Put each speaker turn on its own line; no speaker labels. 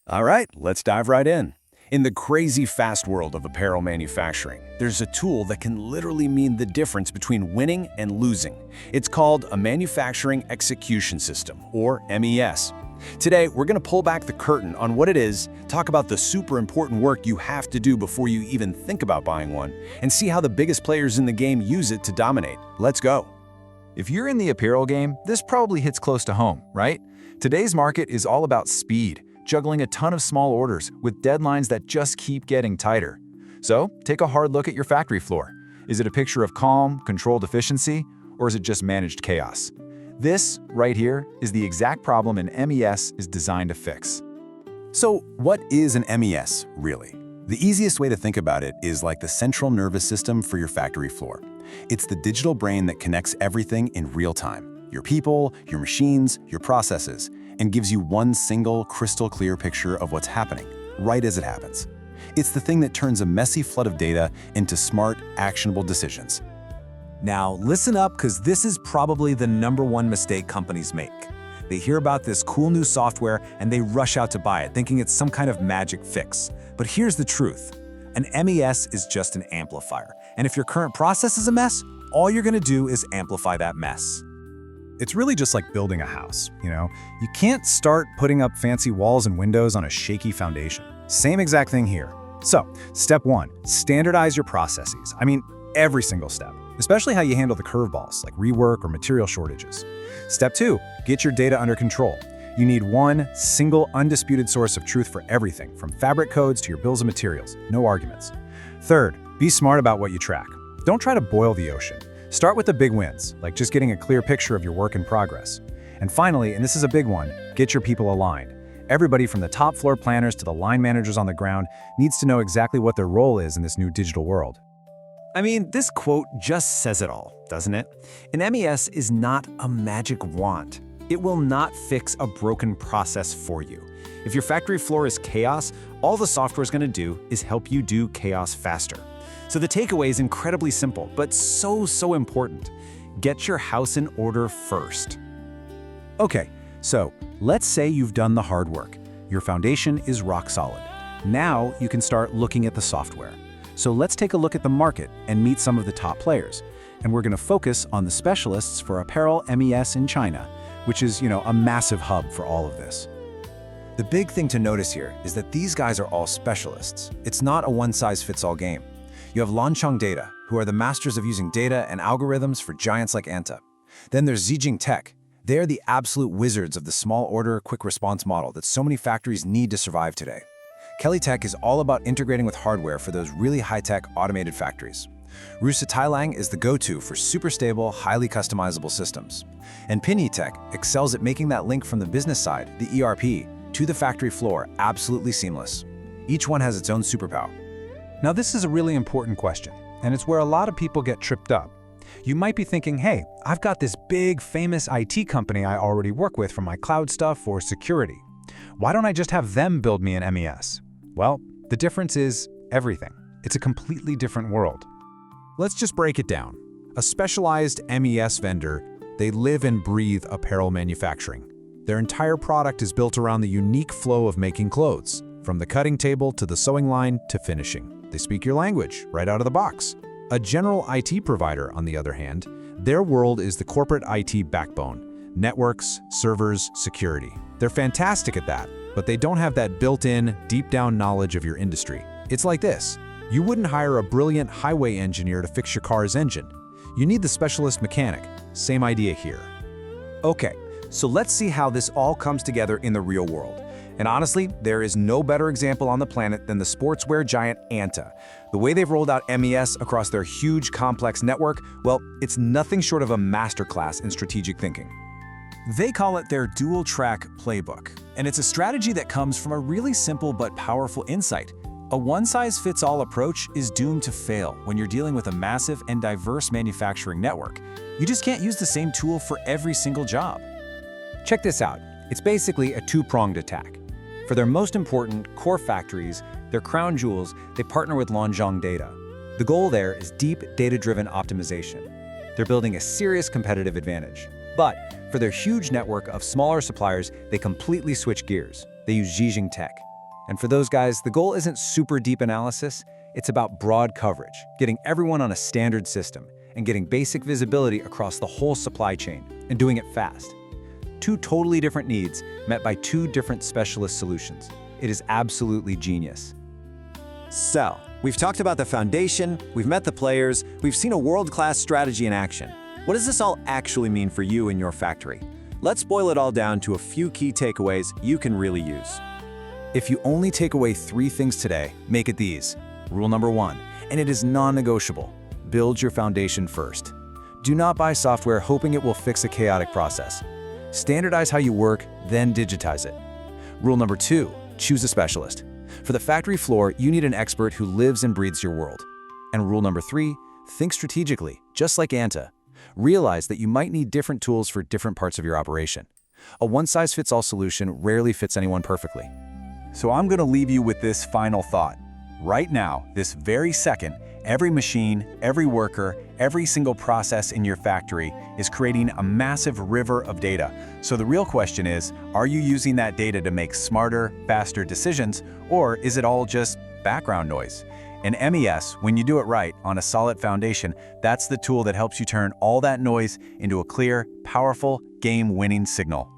All right, let's dive right in. In the crazy fast world of apparel manufacturing, there's a tool that can literally mean the difference between winning and losing. It's called a Manufacturing Execution System, or MES. Today, we're going to pull back the curtain on what it is, talk about the super important work you have to do before you even think about buying one, and see how the biggest players in the game use it to dominate. Let's go.
If you're in the apparel game, this probably hits close to home, right? Today's market is all about speed, juggling a ton of small orders with deadlines that just keep getting tighter. So, take a hard look at your factory floor. Is it a picture of calm, controlled efficiency, or is it just managed chaos? This, right here, is the exact problem an MES is designed to fix.
So, what is an MES, really? The easiest way to think about it is like the central nervous system for your factory floor. It's the digital brain that connects everything in real time. Your people, your machines, your processes, and gives you one single, crystal clear picture of what's happening, right as it happens. It's the thing that turns a messy flood of data into smart, actionable decisions.
Now, listen up, because this is probably the #1 mistake companies make. They hear about this cool new software and they rush out to buy it, thinking it's some kind of magic fix. But here's the truth. An MES is just an amplifier. And if your current process is a mess, all you're going to do is amplify that mess.
It's really just like building a house, you know? You can't start putting up fancy walls and windows on a shaky foundation. Same exact thing here. So, step 1, standardize your processes. I mean, every single step, especially how you handle the curveballs, like rework or material shortages. Step 2, get your data under control. You need one single, undisputed source of truth for everything, from fabric codes to your bills of materials. No arguments. Third, be smart about what you track. Don't try to boil the ocean. Start with the big wins, like just getting a clear picture of your work in progress. And finally, and this is a big one, get your people aligned. Everybody from the top floor planners to the line managers on the ground needs to know exactly what their role is in this new digital world.
I mean, this quote just says it all, doesn't it? An MES is not a magic wand. It will not fix a broken process for you. If your factory floor is chaos, all the software is going to do is help you do chaos faster. So the takeaway is incredibly simple, but so important. Get your house in order first.
Okay, so let's say you've done the hard work. Your foundation is rock solid. Now you can start looking at the software. So let's take a look at the market and meet some of the top players. And we're going to focus on the specialists for Apparel MES in China, which is, a massive hub for all of this.
The big thing to notice here is that these guys are all specialists. It's not a one-size-fits-all game. You have Lanchong Data, who are the masters of using data and algorithms for giants like Anta. Then there's Zijing Tech. They're the absolute wizards of the small order, quick response model that so many factories need to survive today. Kelly Tech is all about integrating with hardware for those really high-tech automated factories. Rusa Tailang is the go-to for super stable, highly customizable systems. And Pinyi Tech excels at making that link from the business side, the ERP, to the factory floor absolutely seamless. Each one has its own superpower.
Now this is a really important question, and it's where a lot of people get tripped up. You might be thinking, hey, I've got this big, famous IT company I already work with for my cloud stuff or security. Why don't I just have them build me an MES? Well, the difference is everything. It's a completely different world.
Let's just break it down. A specialized MES vendor, they live and breathe apparel manufacturing. Their entire product is built around the unique flow of making clothes, from the cutting table to the sewing line to finishing. They speak your language right out of the box. A general IT provider, on the other hand, their world is the corporate IT backbone: networks, servers, security. They're fantastic at that, but they don't have that built-in, deep-down knowledge of your industry. It's like this. You wouldn't hire a brilliant highway engineer to fix your car's engine. You need the specialist mechanic. Same idea here.
Okay, so let's see how this all comes together in the real world. And honestly, there is no better example on the planet than the sportswear giant Anta. The way they've rolled out MES across their huge, complex network, well, it's nothing short of a masterclass in strategic thinking. They call it their dual-track playbook, and it's a strategy that comes from a really simple but powerful insight. A one-size-fits-all approach is doomed to fail when you're dealing with a massive and diverse manufacturing network. You just can't use the same tool for every single job.
Check this out. It's basically a two-pronged attack. For their most important core factories, their crown jewels, they partner with Lanchong Data. The goal there is deep, data-driven optimization. They're building a serious competitive advantage. But for their huge network of smaller suppliers, they completely switch gears. They use Zijing Tech.
And for those guys, the goal isn't super deep analysis, it's about broad coverage, getting everyone on a standard system, and getting basic visibility across the whole supply chain, and doing it fast. Two totally different needs met by two different specialist solutions. It is absolutely genius.
So, we've talked about the foundation, we've met the players, we've seen a world-class strategy in action. What does this all actually mean for you and your factory? Let's boil it all down to a few key takeaways you can really use.
If you only take away 3 things today, make it these. Rule number 1, and it is non-negotiable. Build your foundation first. Do not buy software hoping it will fix a chaotic process. Standardize how you work, then digitize it. Rule number 2, choose a specialist. For the factory floor, you need an expert who lives and breathes your world. And rule number 3, think strategically, just like Anta. Realize that you might need different tools for different parts of your operation. A one-size-fits-all solution rarely fits anyone perfectly.
So I'm going to leave you with this final thought. Right now, this very second, every machine, every worker, every single process in your factory is creating a massive river of data. So the real question is, are you using that data to make smarter, faster decisions, or is it all just background noise? In MES, when you do it right on a solid foundation, that's the tool that helps you turn all that noise into a clear, powerful, game-winning signal.